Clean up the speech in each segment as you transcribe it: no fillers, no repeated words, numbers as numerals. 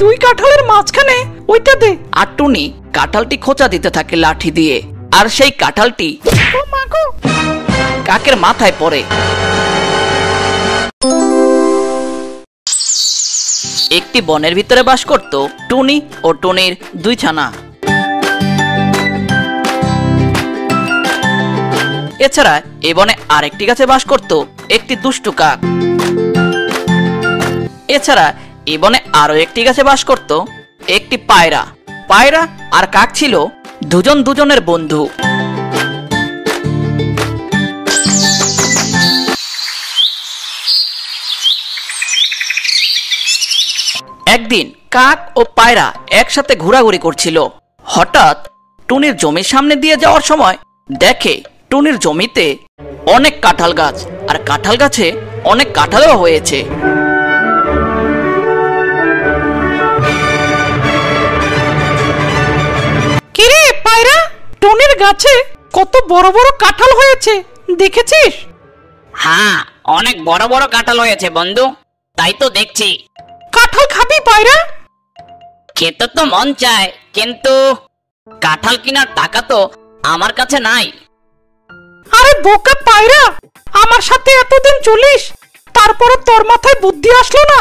দুই কাঁঠালের মাঝখানে ওইটা দে। আর টুনি কাঁঠালটি খোঁচা দিতে থাকে লাঠি দিয়ে, আর সেই কাঁঠালটি কাকের মাথায় পড়ে। একটি বনের ভিতরে বাস করত টুনি ও টুনির দুই ছানা। এছাড়া এ বনে আরেকটি গাছে বাস করত একটি দুষ্টু কাক। এছাড়া এ বনে আরো একটি গাছে বাস করত একটি পায়রা। পায়রা আর কাক ছিল দুজন দুজনের বন্ধু। একদিন কাক ও পায়রা একসাথে ঘোরাঘুরি করছিল। হঠাৎ টুনির জমির সামনে দিয়ে যাওয়ার সময় দেখে টুনির জমিতে অনেক কাঁঠাল গাছ, আর কাঁঠাল গাছে অনেক কাঁঠালও হয়েছে। কিরে পায়রা, টুনির গাছে কত বড় বড় কাঁঠাল হয়েছে দেখেছিস? হ্যাঁ, অনেক বড় বড় কাঁঠাল হয়েছে বন্ধু, তাই তো দেখছি। কাঁঠাল খাবি পায়রা? খেতে তো মন চায়, কিন্তু কাঁঠাল কেনার টাকা তো আমার কাছে নাই। আরে বোকা পায়রা, আমার সাথে এতদিন চলিস, তারপরে তোর মাথায় বুদ্ধি আসলো না?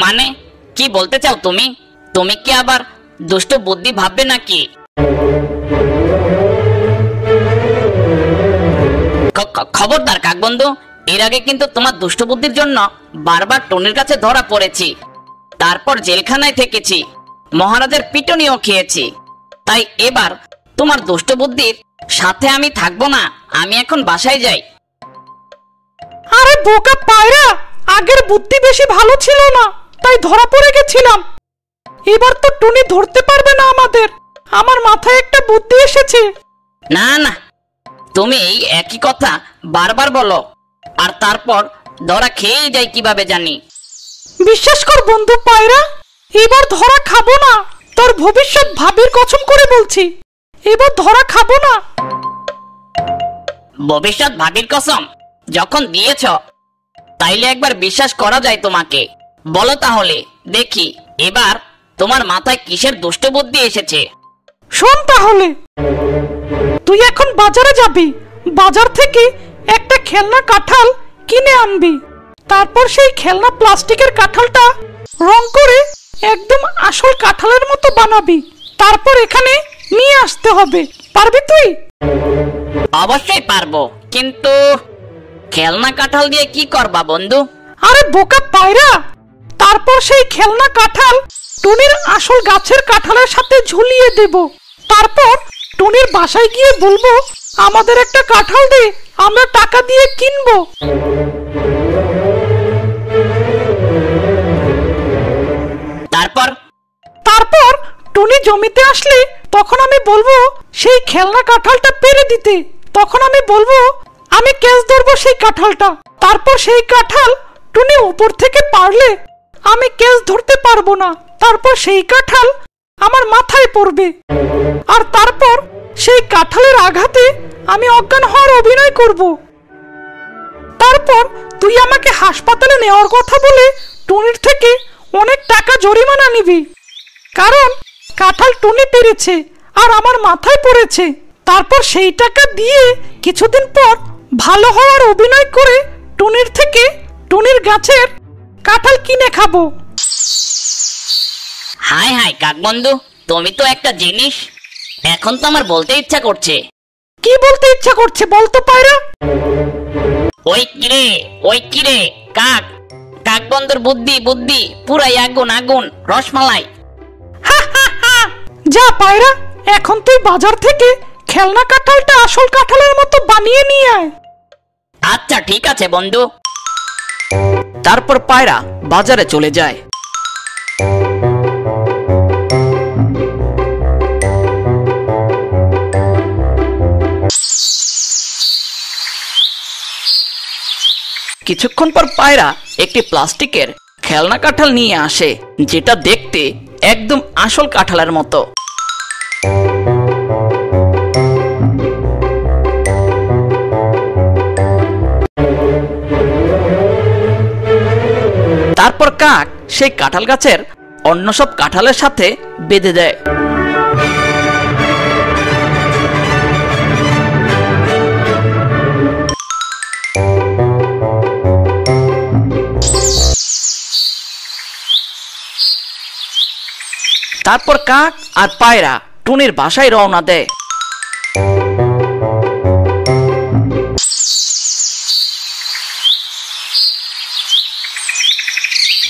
মানে কি বলতে চাও তুমি? তুমি কি আবার দুষ্ট বুদ্ধি ভাববে নাকি? খবরদার কাক বন্ধু, এর আগে কিন্তু তোমার দুষ্ট বুদ্ধির জন্য বারবার টুনির কাছে ধরা পড়েছি, তারপর জেলখানায় থেকেছি, মহারাজের পিটুনিও খেয়েছি। তাই এবার তোমার দুষ্ট বুদ্ধির সাথে আমি থাকবো না, আমি এখন বাসায় যাই। আরে বোকা পায়রা, আগের বুদ্ধি বেশি ভালো ছিল না, তাই ধরা পড়ে গেছিলাম। এবার তো টুনি ধরতে পারবে না আমাদের। আমার মাথায় একটা বুদ্ধি এসেছে। না না, তুমি এই একই কথা বারবার বলো, আর তারপর ধরা খেয়েই যাই কিভাবে জানি। বিশ্বাস কর বন্ধু পায়রা, এবার ধরা খাবো না, তোর ভবিষ্যৎ ভাবির কসম করে বলছি, এবার ধরা খাবো না। ভবিষ্যৎ ভাবির কসম যখন দিয়েছ, তাইলে একবার বিশ্বাস করা যায় তোমাকে। বলো তাহলে দেখি, এবার তোমার মাথায় কিসের দুষ্ট বুদ্ধি এসেছে? শোন তাহলে, তুই এখন বাজারে যাবি, বাজার থেকে একটা খেলনা কাঁঠাল কিনে আনবি, তারপর সেই খেলনা প্লাস্টিকের কাঁঠালটা রং করে একদম আসল কাঁঠালের মতো বানাবি, তারপর এখানে নিয়ে আসতে হবে। পারবি তুই? অবশ্যই পারবো, কিন্তু খেলনা কাঁঠাল দিয়ে কি করবা বন্ধু? আরে বোকা পায়রা, তারপর সেই খেলনা কাঁঠাল টুনির আসল গাছের কাঁঠালের সাথে ঝুলিয়ে দেব, তারপর টুনির বাসায় গিয়ে বলবো আমাদের একটা কাঁঠাল দে, আমরা টাকা দিয়ে কিনবো। তারপর টুনি জমিতে আসলে তখন আমি বলবো সেই খেলনা কাঁঠালটা পেরে দিতে, তখন আমি বলবো আমি ক্যাচ ধরবো সেই কাঁঠালটা, তারপর সেই কাঁঠাল টুনি উপর থেকে পারলে আমি ক্যাচ ধরতে পারবো না, তারপর সেই কাঁঠাল আমার মাথায় পড়বে, আর তারপর সেই কাঁঠালের আঘাতে আমি অজ্ঞান হওয়ার অভিনয় করব। তারপর তুই আমাকে হাসপাতালে নেওয়ার কথা বলে টুনির থেকে অনেক টাকা জরিমানা নিবি, কারণ কাঁঠাল টুনি পেরেছে আর আমার মাথায় পড়েছে। তারপর সেই টাকা দিয়ে কিছুদিন পর ভালো হওয়ার অভিনয় করে টুনির থেকে টুনির গাছের কাঁঠাল কিনে খাবো। হাই হাই কাক বন্ধু, তুমি তো একটা জিনিস, এখন তো আমার বলতে ইচ্ছা করছে। কি বলতে ইচ্ছা করছে বলতো পায়রা? ওই কিরে কাক, কাক বন্ধুর বুদ্ধি বুদ্ধি পুরাই আগুন আগুন রসমালাই। যা পায়রা, এখন তুই বাজার থেকে খেলনা কাঁঠালটা আসল কাঁঠালের মতো বানিয়ে নিয়ে আয়। আচ্ছা ঠিক আছে বন্ধু। তারপর পায়রা বাজারে চলে যায়। কিছুক্ষণ পর পায়রা একটি প্লাস্টিকের খেলনা কাঁঠাল নিয়ে আসে, যেটা দেখতে একদম আসল কাঁঠালের মতো। কাক সেই কাঁঠাল গাছের অন্য সব কাঁঠালের সাথে বেঁধে দেয়। তারপর কাক আর পায়রা টুনির বাসায় রওনা দেয়।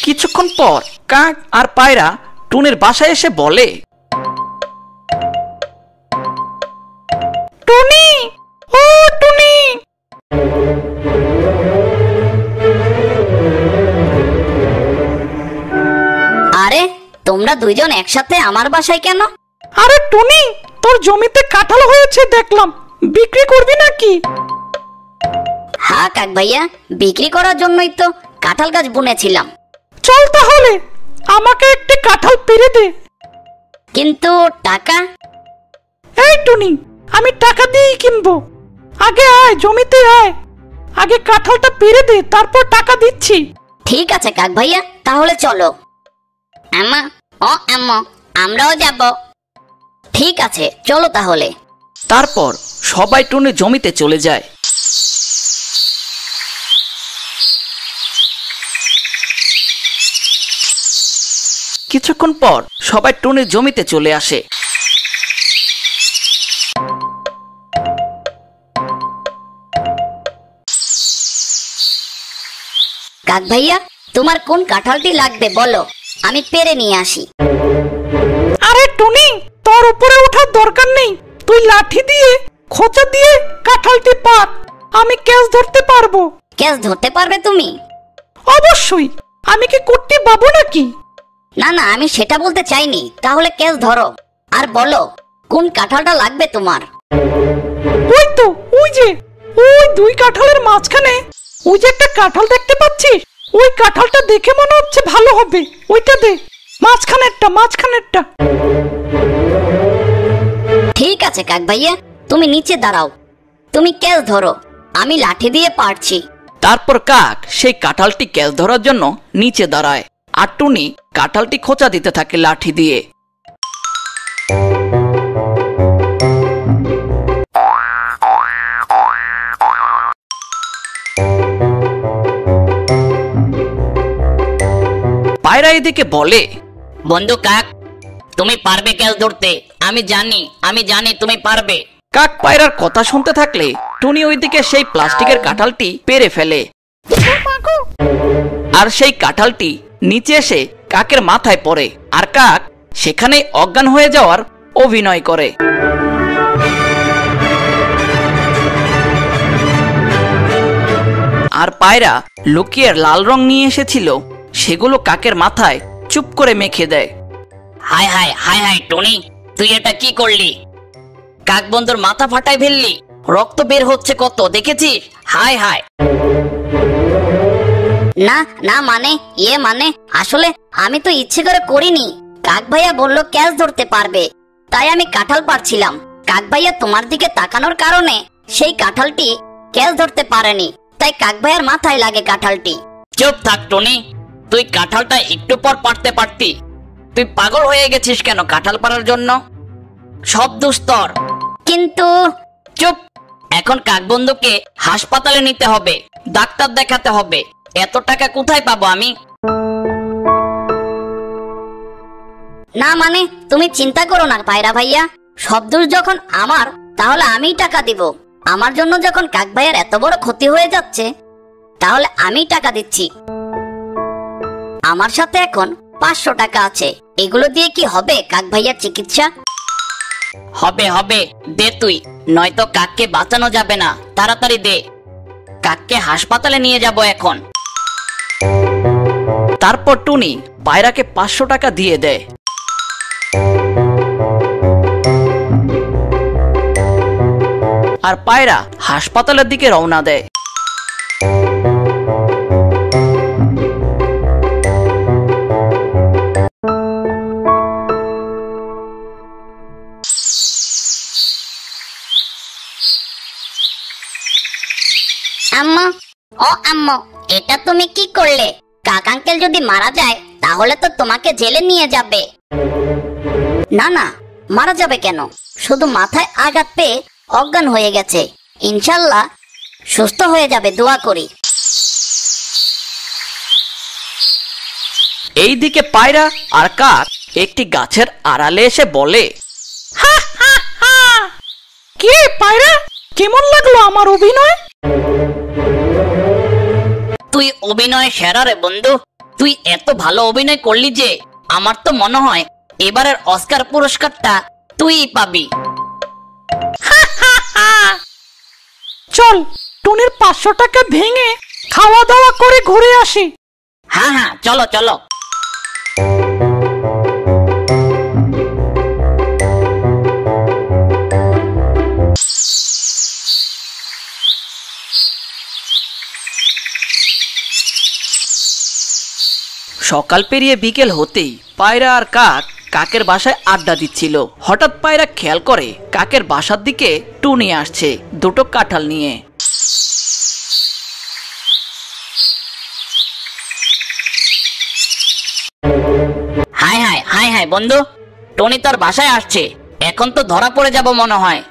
কিছুক্ষণ পর কাক আর পায়রা টুনির বাসায় এসে বলে, টুনি, ও টুনি, আরে তোমরা দুইজন একসাথে আমার বাসায় কেন? আরে টুনি, তোর জমিতে কাঁঠাল হয়েছে দেখলাম, বিক্রি করবি নাকি? হ্যাঁ কাক ভাইয়া, বিক্রি করার জন্যই তো কাঁঠাল গাছ বুনেছিলাম। চল তাহলে, আমাকে একটি কাঁঠাল পেড়ে দে। কিন্তু টাকা? এই টুনি, আমি টাকা দিয়েই কিনবো। আগে আয়, জমিতে আয়, আগে কাঁঠালটা পেড়ে দে, তারপর টাকা দিচ্ছি। ঠিক আছে কাক ভাইয়া, তাহলে চলো। আম্মা, ও আম্মা, আমরাও যাব। ঠিক আছে, চলো তাহলে। তারপর সবাই টুনির জমিতে চলে যায়। কিছুক্ষণ পর সবাই টুনির জমিতে চলে আসে। কাক ভাইয়া, তোমার কোন কাঁঠালটি লাগবে বলো, আমি পেরে নিয়ে আসি। আরে টুনি, তোর উপরে ওঠার দরকার নেই, তুই লাঠি দিয়ে খোঁচা দিয়ে কাঁঠালটি পার, আমি ক্যাচ ধরতে পারবো। ক্যাচ ধরতে পারবে তুমি? অবশ্যই, আমি কি কুট্টি বাবু নাকি? না না, আমি সেটা বলতে চাইনি। তাহলে ক্যাচ ধরো আর বলো কোন কাঁঠালটা লাগবে তোমার। ওই তো, ওই যে, ওই দুই কাঁঠালের মাঝখানে ওই যে একটা কাঁঠাল দেখতে পাচ্ছিস, ওই কাঁঠালটা দেখে মনে হচ্ছে ভালো হবে, ওইটা দে, মাঝখানেরটা, মাঝখানেরটা। ঠিক আছে কাক ভাইয়া, তুমি নিচে দাঁড়াও, তুমি ক্যাচ ধরো, আমি লাঠি দিয়ে পারছি। তারপর কাক সেই কাঁঠালটি ক্যাচ ধরার জন্য নিচে দাঁড়ায়, আর টুনি কাঁঠালটি খোঁচা দিতে থাকে লাঠি দিয়ে। পায়রা এদিকে বলে, বন্ধু কাক, তুমি পারবে ক্যাচ ধরতে, আমি জানি তুমি পারবে। কাক পায়রার কথা শুনতে থাকলে টুনি ওইদিকে সেই প্লাস্টিকের কাঁঠালটি পেরে ফেলে, আর সেই কাঁঠালটি নিচে এসে কাকের মাথায় পড়ে, আর কাক সেখানে অজ্ঞান হয়ে যাওয়ার অভিনয় করে। আর পায়রা লুকিয়ে লাল রং নিয়ে এসেছিল, সেগুলো কাকের মাথায় চুপ করে মেখে দেয়। হায় হায় হায় হায় টনি, তুই এটা কি করলি? কাক বন্ধুর মাথা ফাটাই ফেললি, রক্ত বের হচ্ছে কত, দেখেছিস? হায় হায়। না না, মানে আসলে আমি তো ইচ্ছে করে করিনি। কাক ভাইয়া বলল ক্যাচ ধরতে পারবে, তাই আমি কাঁঠাল পারছিলাম। কাক ভাইয়া তোমার দিকে তাকানোর কারণে সেই কাঁঠালটি ক্যাচ ধরতে পারেনি, তাই কাক ভাইয়ার মাথায় লাগে কাঁঠালটি। চুপ থাক টনি, তুই কাঁঠালটা একটু পর পারতে পারতি। তুই পাগল হয়ে গেছিস কেন কাঁঠাল পাড়ার জন্য? সব দোষ তোর। কিন্তু চুপ, এখন কাকবন্ধুকে হাসপাতালে নিতে হবে, ডাক্তার দেখাতে হবে। এত টাকা কোথায় পাবো আমি? না মানে, তুমি চিন্তা করো না পায়রা ভাইয়া, সব দোষ যখন আমার, তাহলে আমিই টাকা দিব। আমার জন্য যখন কাক ভাইয়ার এত বড় ক্ষতি হয়ে যাচ্ছে, তাহলে আমিই টাকা দিচ্ছি। আমার সাথে এখন 500 টাকা আছে, এগুলো দিয়ে কি হবে কাক ভাইয়ার চিকিৎসা? হবে হবে, দে তুই, নয়তো কাককে বাঁচানো যাবে না। তাড়াতাড়ি দে, কাককে হাসপাতালে নিয়ে যাব এখন। তারপর টুনি পায়রাকে 500 টাকা দিয়ে দেয়। আর পায়রা হাসপাতালের দিকে রওনা দেয়। আম্মা, ও আম্মা, এটা তুমি কি করলে? কাক আঙ্কেল যদি মারা যায় তাহলে তো তোমাকে জেলে নিয়ে যাবে। না না, মারা যাবে কেন? শুধু মাথায় আঘাত পেয়ে অজ্ঞান হয়ে গেছে। ইনশাল্লাহ সুস্থ হয়ে যাবে, দোয়া করি। এইদিকে পায়রা আর কাক একটি গাছের আড়ালে এসে বলে, কে পায়রা, কেমন লাগলো আমার অভিনয়? তুই অভিনয় সেরা রে বন্ধু। তুই এত ভালো অভিনয় করলি যে আমার তো মনে হয় এবারের অস্কার পুরস্কারটা তুইই পাবি। চল টুনির 500 টাকা ভেঙে খাওয়া দাওয়া করে ঘুরে আসি। হ্যাঁ হ্যাঁ, চলো চলো। সকাল পেরিয়ে বিকেল হতেই পায়রা আর কাক কাকের বাসায় আড্ডা দিচ্ছিল। হঠাৎ পায়রা খেয়াল করে কাকের বাসার দিকে টুনি আসছে দুটো কাঁঠাল নিয়ে। হাই হাই হাই হাই বন্ধু, টনি তোর বাসায় আসছে। এখন তো ধরা পড়ে যাব মনে হয়।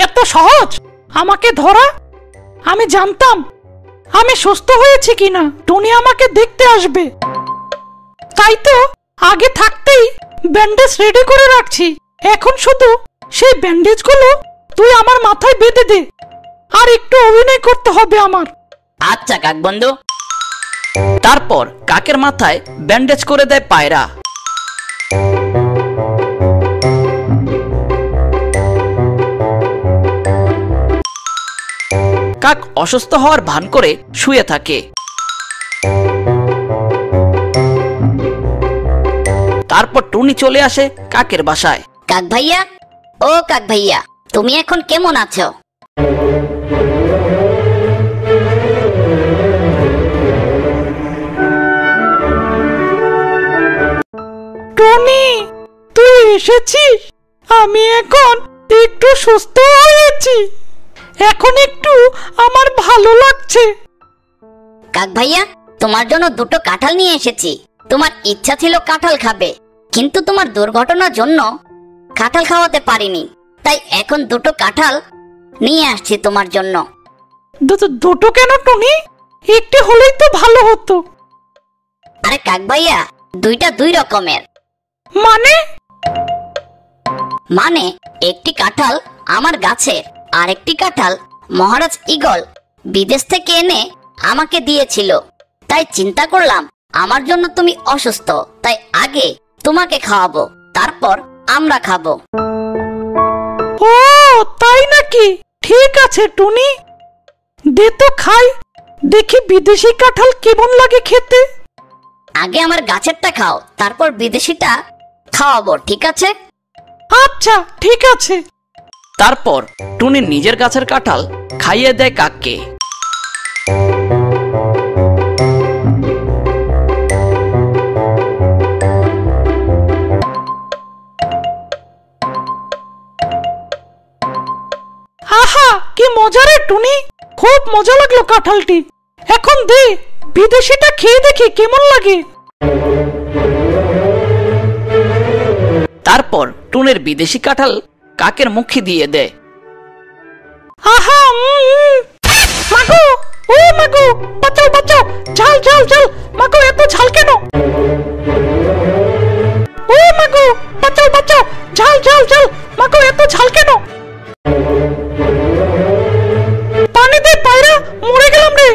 এত সহজ আমাকে ধরা? আমি জানতাম আমি সুস্থ হয়েছি কিনা টুনি আমাকে দেখতে আসবে, তাই তো আগে থাকতেই ব্যান্ডেজ রেডি করে রাখছি। এখন শুধু সেই ব্যান্ডেজগুলো তুই আমার মাথায় বেঁধে দে, আর একটু অভিনয় করতে হবে আমার। আচ্ছা কাক বন্ধু। তারপর কাকের মাথায় ব্যান্ডেজ করে দেয় পায়রা। কাক অসুস্থ হওয়ার ভান করে শুয়ে থাকে। তারপর টুনি চলে আসে কাকের বাসায়। কাক ভাইয়া, ও কাক ভাইয়া, তুমি এখন কেমন আছো? টনি, তুই এসেছিস? আমি এখন একটু সুস্থ হয়েছি, এখন একটু আমার ভালো লাগছে। কাক ভাইয়া, তোমার জন্য দুটো কাঁঠাল নিয়ে এসেছি। তোমার ইচ্ছা ছিল কাঁঠাল খাবে, কিন্তু তোমার দুর্ঘটনার জন্য কাঁঠাল খাওয়াতে পারিনি, তাই এখন দুটো কাঁঠাল নিয়ে আসছি তোমার জন্য। দুটো কেন টনি? একটি হলেই তো ভালো হতো। আরে কাক ভাইয়া, দুইটা দুই রকমের। মানে? মানে একটি কাঁঠাল আমার গাছের, আর একটি কাঁঠাল মহারাজ ঈগল বিদেশ থেকে এনে আমাকে দিয়েছিল। তাই চিন্তা করলাম আমার জন্য তুমি অসুস্থ, তাই আগে তোমাকে খাওয়াবো, তারপর আমরা খাবো। ও তাই নাকি? ঠিক আছে টুনি, দে তো খাই, দেখি বিদেশি কাঁঠাল কেমন লাগে খেতে। আগে আমার গাছেরটা খাও, তারপর বিদেশিটা খাওয়াবো, ঠিক আছে? আচ্ছা ঠিক আছে। তারপর টুনি নিজের গাছের কাঁঠাল খাইয়ে দেয় কাককে। আহা কি মজা রে টুনি, খুব মজা লাগলো কাঁঠালটি। এখন দে বিদেশিটা খেয়ে দেখি কেমন লাগে। তারপর টুনির বিদেশি কাঁঠাল কাকের মুখে দিয়ে দেয়। আহা মাগো, ও মাগো, বাঁচাও বাঁচাও, ঝাল ঝাল ঝাল, মাগো এত ঝাল কেন? ও মাগো, বাঁচাও বাঁচাও, ঝাল ঝাল ঝাল, মাগো এত ঝাল কেন? পানি দে পায়রা, মরে গেলাম রে।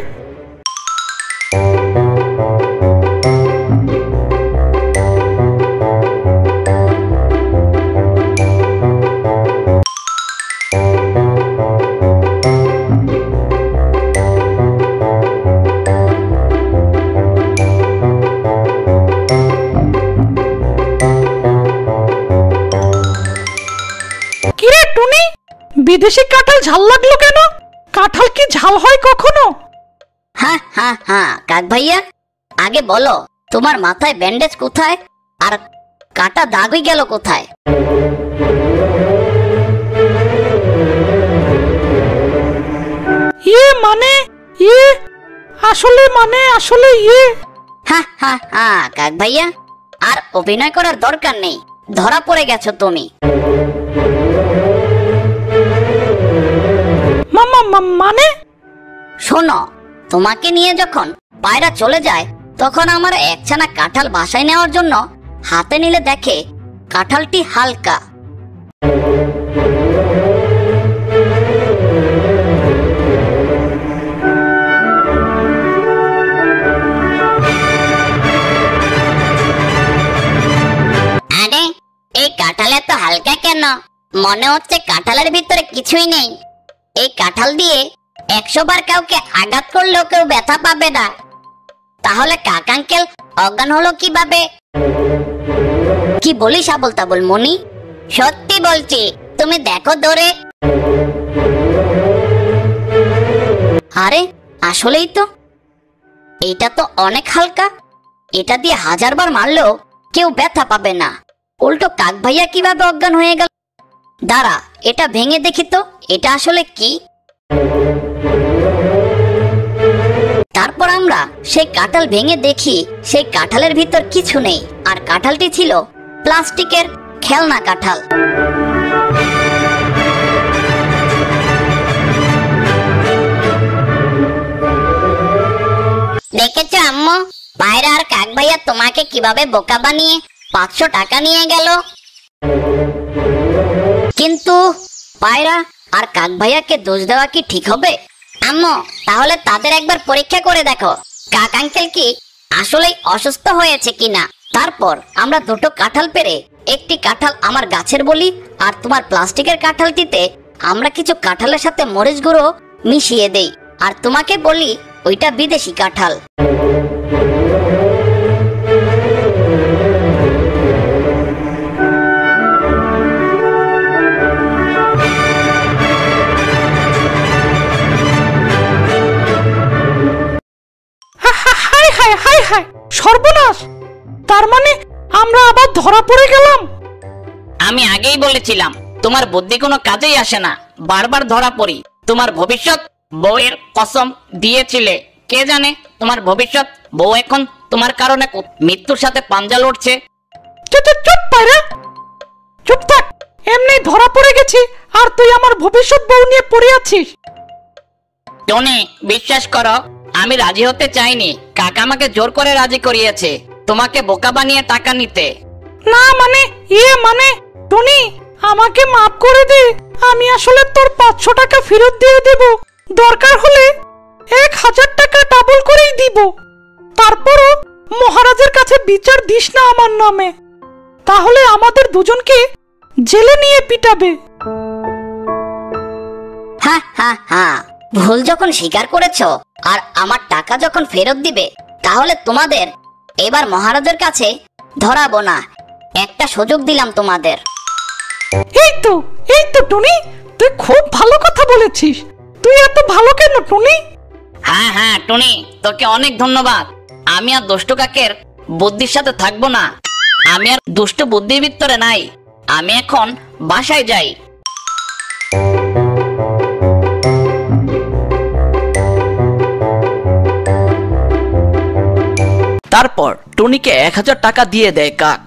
কিরে টুনি, বিদেশি কাঁঠাল ঝাল লাগলো কেন? কাঁঠাল কি ঝাল হয় কখনো? হ্যাঁ হ্যাঁ হ্যাঁ কাক ভাইয়া, আগে বলো তোমার মাথায় ব্যান্ডেজ কোথায়, আর কাটা দাগই গেল কোথায়? মানে ইয়ে আসলে ইয়ে। হ্যাঁ হ্যাঁ হ্যাঁ কাক ভাইয়া, আর অভিনয় করার দরকার নেই, ধরা পড়ে গেছো তুমি। মানে শোনো, তোমাকে নিয়ে যখন পায়রা চলে যায় তখন আমার একছানা কাঁঠাল বাসায় নেওয়ার জন্য হাতে নিলে দেখে কাঁঠালটি হালকা। আরে এই কাঁঠাল এত হালকা কেন? মনে হচ্ছে কাঁঠালের ভিতরে কিছুই নেই। এই কাঁঠাল দিয়ে 100 বার কাউকে আঘাত করলেও কেউ ব্যথা পাবে না। তাহলে কাক আঙ্কেল অজ্ঞান হলো কিভাবে? কি বলিস আবল তাবল মনি? সত্যি বলছি, তুমি দেখো ধরে। আরে আসলেই তো, এটা তো অনেক হালকা। এটা দিয়ে 1000 বার মারলেও কেউ ব্যথা পাবে না। উল্টো কাক ভাইয়া কিভাবে অজ্ঞান হয়ে গেল? দাঁড়া, এটা ভেঙে দেখি তো, এটা আসলে কি। তারপর আমরা সেই কাঁঠাল ভেঙে দেখি সেই কাঁঠালের ভিতর কিছু নেই, আর কাঁঠালটি ছিল প্লাস্টিকের খেলনা কাঁঠাল। দেখেছো আম্মু, পায়রা আর কাক ভাইয়া তোমাকে কিভাবে বোকা বানিয়ে 500 টাকা নিয়ে গেল। কিন্তু পায়রা আর কাক ভাইয়াকে দোষ দেওয়া কি ঠিক হবে? আম্মু, তাহলে তাদের একবার পরীক্ষা করে দেখো কাক আঙ্কেল কি আসলেই অসুস্থ হয়েছে কিনা। তারপর আমরা দুটো কাঁঠাল পেরে একটি কাঁঠাল আমার গাছের বলি, আর তোমার প্লাস্টিকের কাঁঠালটিতে আমরা কিছু কাঁঠালের সাথে মরিচ গুঁড়ো মিশিয়ে দেই, আর তোমাকে বলি ওইটা বিদেশি কাঁঠাল। হায় সর্বনাশ! তার মানে আমরা আবার ধরা পড়ে গেলাম। আমি আগেই বলেছিলাম তোমার বুদ্ধি কোনো কাজেই আসে না, বারবার ধরা পড়ি। তোমার ভবিষ্যৎ বউয়ের কসম দিয়েছিলে, কে জানে তোমার ভবিষ্যৎ বউ এখন তোমার কারণে মৃত্যুর সাথে পাঞ্জা লড়ছে। চুপ পায়রা, চুপ থাক। এমনি ধরা পড়ে গেছি আর তুই আমার ভবিষ্যৎ বউ নিয়ে পড়ে আছিস। টনি, বিশ্বাস করো, আমি রাজি হতে চাইনি। কাকা আমাকে জোর করে রাজি করিয়েছে তোমাকে বোকা বানিয়ে টাকা নিতে। না মানে টনি, আমাকে মাফ করে দে। আমি আসলে তোর 500 টাকা ফেরত দিয়ে দেব, দরকার হলে 1000 টাকা ডাবল করেই দিব। তারপরও মহারাজের কাছে বিচার দিস না আমার নামে, তাহলে আমাদের দুজনকে জেলে নিয়ে পিটাবে। হ্যাঁ হ্যাঁ হ্যাঁ, ভুল যখন স্বীকার করেছো আর আমার টাকা যখন ফেরত দিবে, তাহলে তোমাদের এবার মহারাজের কাছে ধরাবো না। একটা সুযোগ দিলাম তোমাদের। এই তো টনি, তুই খুব ভালো কথা বলেছিস। তুই এত ভালো কেন টনি? হ্যাঁ হ্যাঁ টনি, তোকে অনেক ধন্যবাদ। আমি আর দুষ্টু কাকের বুদ্ধির সাথে থাকবো না। আমি আর দুষ্টু বুদ্ধির ভিতরে নাই। আমি এখন বাসায় যাই। তারপর টুনিকে 1000 টাকা দিয়ে দেয় কাক।